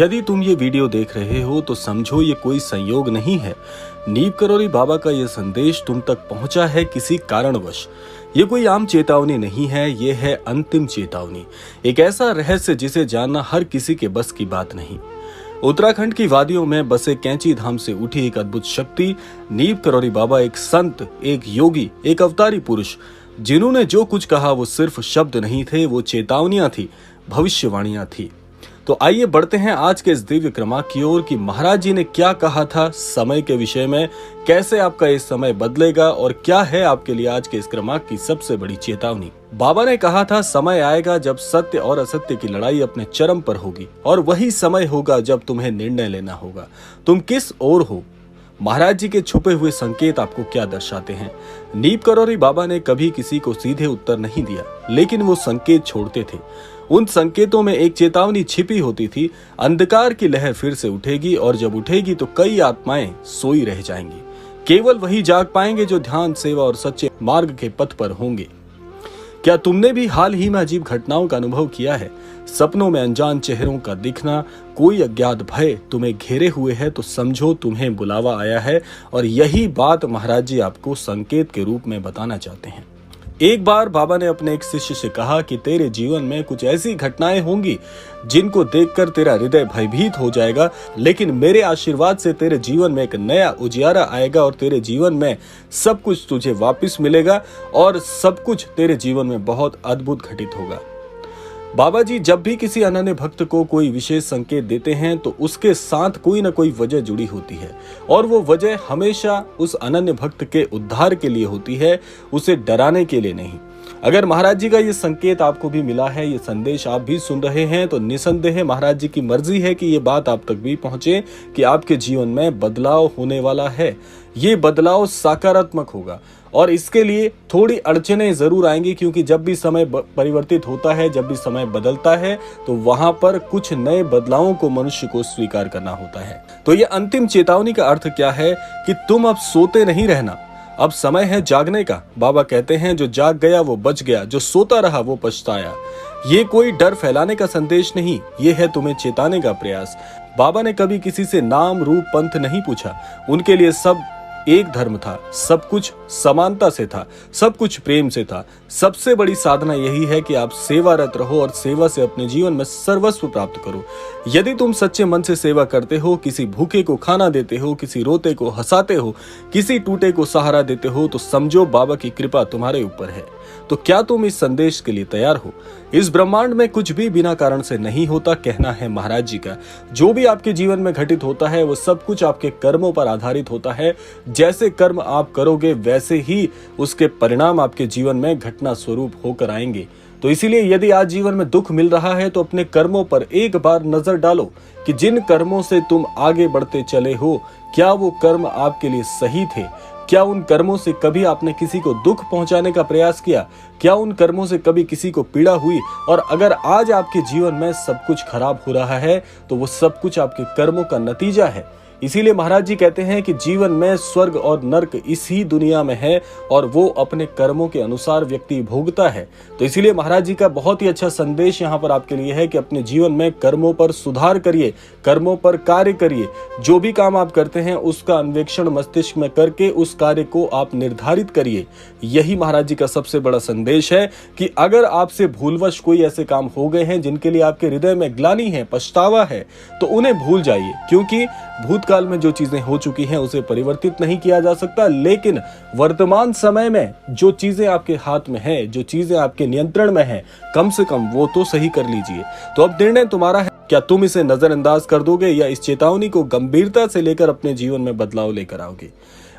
यदि तुम ये वीडियो देख रहे हो तो समझो ये कोई संयोग नहीं है। नीम करौरी बाबा का ये संदेश तुम तक पहुंचा है किसी कारणवश। ये कोई आम चेतावनी नहीं है, ये है अंतिम चेतावनी। एक ऐसा रहस्य जिसे जानना हर किसी के बस की बात नहीं। उत्तराखंड की वादियों में बसे कैंची धाम से उठी एक अद्भुत शक्ति नीम करौरी बाबा एक संत, एक योगी, एक अवतारी पुरुष, जिन्होंने जो कुछ कहा वो सिर्फ शब्द नहीं थे, वो चेतावनियां थी, भविष्यवाणियां थी। तो आइए बढ़ते हैं आज के इस दिव्य क्रमांक की ओर कि महाराज जी ने क्या कहा था समय के विषय में, कैसे आपका ये समय बदलेगा और क्या है आपके लिए आज के इस क्रमांक की सबसे बड़ी चेतावनी। बाबा ने कहा था समय आएगा जब सत्य और असत्य की लड़ाई अपने चरम पर होगी और वही समय होगा जब तुम्हें निर्णय लेना होगा। तुम किस ओर हो? महाराज जी के छुपे हुए संकेत आपको क्या दर्शाते हैं? नीम करौरी बाबा ने कभी किसी को सीधे उत्तर नहीं दिया, लेकिन वो संकेत छोड़ते थे। उन संकेतों में एक चेतावनी छिपी होती थी। अंधकार की लहर फिर से उठेगी और जब उठेगी तो कई आत्माएं सोई रह जाएंगी। केवल वही जाग पाएंगे जो ध्यान, सेवा और सच्चे मार्ग के पथ पर होंगे। क्या तुमने भी हाल ही में अजीब घटनाओं का अनुभव किया है? सपनों में अनजान चेहरों का दिखना, कोई अज्ञात भय तुम्हें घेरे हुए है तो समझो तुम्हें बुलावा आया है और यही बात महाराज जी आपको संकेत के रूप में बताना चाहते हैं। एक बार बाबा ने अपने एक शिष्य से कहा कि तेरे जीवन में कुछ ऐसी घटनाएं होंगी जिनको देखकर तेरा हृदय भयभीत हो जाएगा, लेकिन मेरे आशीर्वाद से तेरे जीवन में एक नया उजियारा आएगा और तेरे जीवन में सब कुछ तुझे वापस मिलेगा और सब कुछ तेरे जीवन में बहुत अद्भुत घटित होगा। बाबा जी जब भी किसी अनन्य भक्त को कोई विशेष संकेत देते हैं तो उसके साथ कोई न कोई वजह जुड़ी होती है और वो वजह हमेशा उस अनन्य भक्त के उद्धार के लिए होती है, उसे डराने के लिए नहीं। अगर महाराज जी का ये संकेत आपको भी मिला है, ये संदेश आप भी सुन रहे हैं, तो निसंदेह महाराज जी की मर्जी है कि ये बात आप तक भी पहुंचे कि आपके जीवन में बदलाव होने वाला है। ये बदलाव सकारात्मक होगा और इसके लिए थोड़ी अड़चनें जरूर आएंगी, क्योंकि जब भी समय परिवर्तित होता है, जब भी समय बदलता है, तो वहां पर कुछ नए बदलावों को मनुष्य को स्वीकार करना होता है। तो ये अंतिम चेतावनी का अर्थ क्या है कि तुम अब सोते नहीं रहना, अब समय है जागने का। बाबा कहते हैं जो जाग गया वो बच गया, जो सोता रहा वो पछताया। ये कोई डर फैलाने का संदेश नहीं, ये है तुम्हें चेताने का प्रयास। बाबा ने कभी किसी से नाम, रूप, पंथ नहीं पूछा। उनके लिए सब एक धर्म था, सब कुछ समानता से था, सब कुछ प्रेम से था। सबसे बड़ी साधना यही है कि आप सेवारत रहो और सेवा से अपने जीवन में सर्वस्व प्राप्त करो। यदि तुम सच्चे मन से सेवा करते हो, किसी भूखे को खाना देते हो, किसी रोते को हंसाते हो, किसी टूटे को सहारा देते हो, तो समझो बाबा की कृपा तुम्हारे ऊपर है। तो क्या तुम इस संदेश के लिए तैयार हो? इस ब्रह्मांड में कुछ भी बिना कारण से नहीं होता, कहना है महाराज जी का। जो भी आपके जीवन में घटित होता है वो सब कुछ आपके कर्मों पर आधारित होता है। जैसे कर्म आप करोगे वैसे ही उसके परिणाम आपके जीवन में घटना स्वरूप होकर आएंगे। तो इसीलिए यदि आज जीवन में दुख मिल रहा है तो अपने कर्मों पर एक बार नजर डालो कि जिन कर्मों से तुम आगे बढ़ते चले हो, क्या वो कर्म आपके लिए सही थे? क्या उन कर्मों से कभी आपने किसी को दुख पहुंचाने का प्रयास किया? क्या उन कर्मों से कभी किसी को पीड़ा हुई? और अगर आज आपके जीवन में सब कुछ खराब हो रहा है तो वो सब कुछ आपके कर्मों का नतीजा है। इसीलिए महाराज जी कहते हैं कि जीवन में स्वर्ग और नर्क इसी दुनिया में है और वो अपने कर्मों के अनुसार व्यक्ति भोगता है। तो इसीलिए महाराज जी का बहुत ही अच्छा संदेश यहाँ पर आपके लिए है कि अपने जीवन में कर्मों पर सुधार करिए, कर्मों पर कार्य करिए। जो भी काम आप करते हैं उसका अन्वेषण मस्तिष्क में करके उस कार्य को आप निर्धारित करिए। यही महाराज जी का सबसे बड़ा संदेश है कि अगर आपसे भूलवश कोई ऐसे काम हो गए हैं जिनके लिए आपके हृदय में ग्लानि है, पछतावा है, तो उन्हें भूल जाइए, क्योंकि भूतकाल में जो चीजें हो चुकी हैं उसे परिवर्तित नहीं किया जा सकता। लेकिन वर्तमान समय में जो चीजें आपके हाथ में है, जो चीजें आपके नियंत्रण में है, कम से कम वो तो सही कर लीजिए। तो अब निर्णय तुम्हारा है, क्या तुम इसे नजरअंदाज कर दोगे या इस चेतावनी को गंभीरता से लेकर अपने जीवन में बदलाव लेकर आओगे?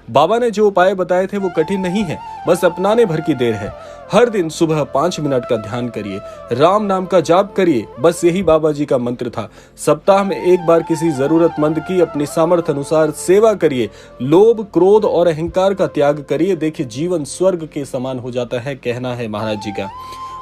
बाबा ने जो उपाय बताए थे वो कठिन नहीं है, बस अपनाने भर की देर है। हर दिन सुबह 5 मिनट का ध्यान करिए, राम नाम का जाप करिए, बस यही बाबा जी का मंत्र था। सप्ताह में एक बार किसी जरूरतमंद की अपनी सामर्थ्य अनुसार सेवा करिए। लोभ, क्रोध और अहंकार का त्याग करिए। देखिए जीवन स्वर्ग के समान हो जाता है, कहना है महाराज जी का।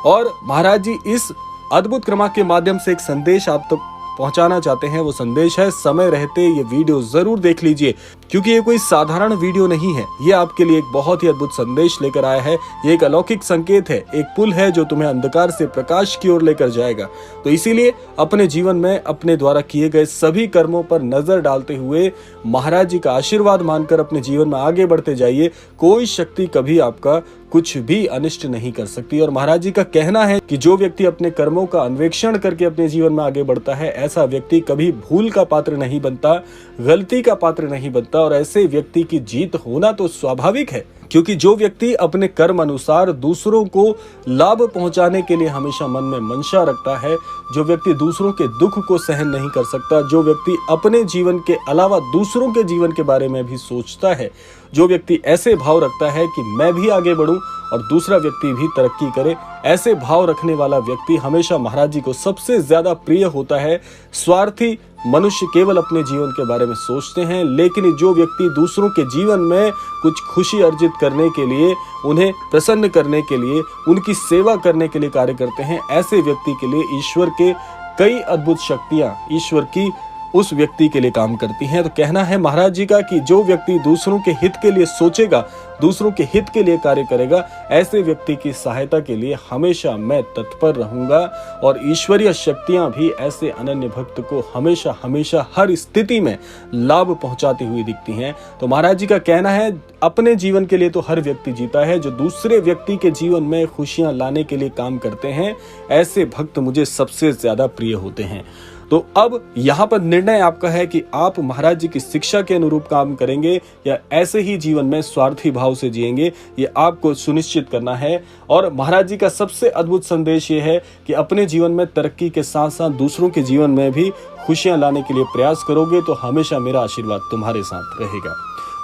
और महाराज जी इस अद्भुत क्रमांक के माध्यम से एक संदेश आप तक पहुंचाना चाहते हैं वो संदेश है, समय रहते ये वीडियो जरूर देख लीजिए, क्योंकि ये कोई साधारण वीडियो नहीं है। ये आपके लिए एक बहुत ही अद्भुत संदेश लेकर आया है। ये एक अलौकिक संकेत है, एक पुल है जो तुम्हें अंधकार से प्रकाश की ओर लेकर जाएगा। तो इसीलिए अपने जीवन में अपने द्वारा किए गए सभी कर्मों पर नजर डालते हुए महाराज जी का आशीर्वाद मानकर अपने जीवन में आगे बढ़ते जाइए। कोई शक्ति कभी आपका कुछ भी अनिष्ट नहीं कर सकती। और महाराज जी का कहना है कि जो व्यक्ति अपने कर्मों का अन्वेषण करके अपने जीवन में आगे बढ़ता है, ऐसा व्यक्ति कभी भूल का पात्र नहीं बनता, गलती का पात्र नहीं बनता। और ऐसे व्यक्ति की जीत होना तो स्वाभाविक है, क्योंकि जो व्यक्ति अपने कर्म अनुसार दूसरों को लाभ पहुंचाने के लिए हमेशा मन में मंशा रखता है, जो व्यक्ति दूसरों के दुख को सहन नहीं कर सकता, जो व्यक्ति अपने जीवन के अलावा दूसरों के जीवन के बारे में भी सोचता है, जो व्यक्ति ऐसे भाव रखता है कि मैं भी आगे बढ़ूं और दूसरा व्यक्ति भी तरक्की करे, ऐसे भाव रखने वाला व्यक्ति हमेशा महाराज जी को सबसे ज्यादा प्रिय होता है। स्वार्थी मनुष्य केवल अपने जीवन के बारे में सोचते हैं, लेकिन जो व्यक्ति दूसरों के जीवन में कुछ खुशी अर्जित करने के लिए, उन्हें प्रसन्न करने के लिए, उनकी सेवा करने के लिए कार्य करते हैं, ऐसे व्यक्ति के लिए ईश्वर के कई अद्भुत शक्तियां ईश्वर की उस व्यक्ति के लिए काम करती हैं। तो कहना है महाराज जी का कि जो व्यक्ति दूसरों के हित के लिए सोचेगा, दूसरों के हित के लिए कार्य करेगा, ऐसे व्यक्ति की सहायता के लिए हमेशा मैं तत्पर रहूंगा। और ईश्वरीय शक्तियां भी ऐसे अनन्य भक्त को हमेशा हमेशा हर स्थिति में लाभ पहुंचाती हुई दिखती हैं। तो महाराज जी का कहना है, अपने जीवन के लिए तो हर व्यक्ति जीता है, जो दूसरे व्यक्ति के जीवन में खुशियां लाने के लिए काम करते हैं, ऐसे भक्त मुझे सबसे ज्यादा प्रिय होते हैं। तो अब यहाँ पर निर्णय आपका है कि आप महाराज जी की शिक्षा के अनुरूप काम करेंगे या ऐसे ही जीवन में स्वार्थी भाव से जिएंगे, ये आपको सुनिश्चित करना है। और महाराज जी का सबसे अद्भुत संदेश ये है कि अपने जीवन में तरक्की के साथ साथ दूसरों के जीवन में भी खुशियां लाने के लिए प्रयास करोगे तो हमेशा मेरा आशीर्वाद तुम्हारे साथ रहेगा।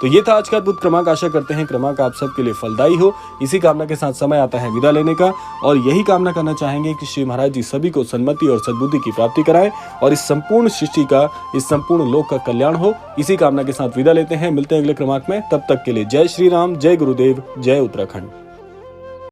तो ये था आज का अद्भुत क्रमांक। आशा करते हैं क्रमांक आप सबके लिए फलदायी हो। इसी कामना के साथ समय आता है विदा लेने का, और यही कामना करना चाहेंगे कि श्री महाराज जी सभी को सन्मति और सद्बुद्धि की प्राप्ति कराएं और इस संपूर्ण सृष्टि का, इस संपूर्ण लोक का कल्याण हो। इसी कामना के साथ विदा लेते हैं, मिलते हैं अगले क्रमांक में। तब तक के लिए जय श्री राम, जय गुरुदेव, जय उत्तराखंड।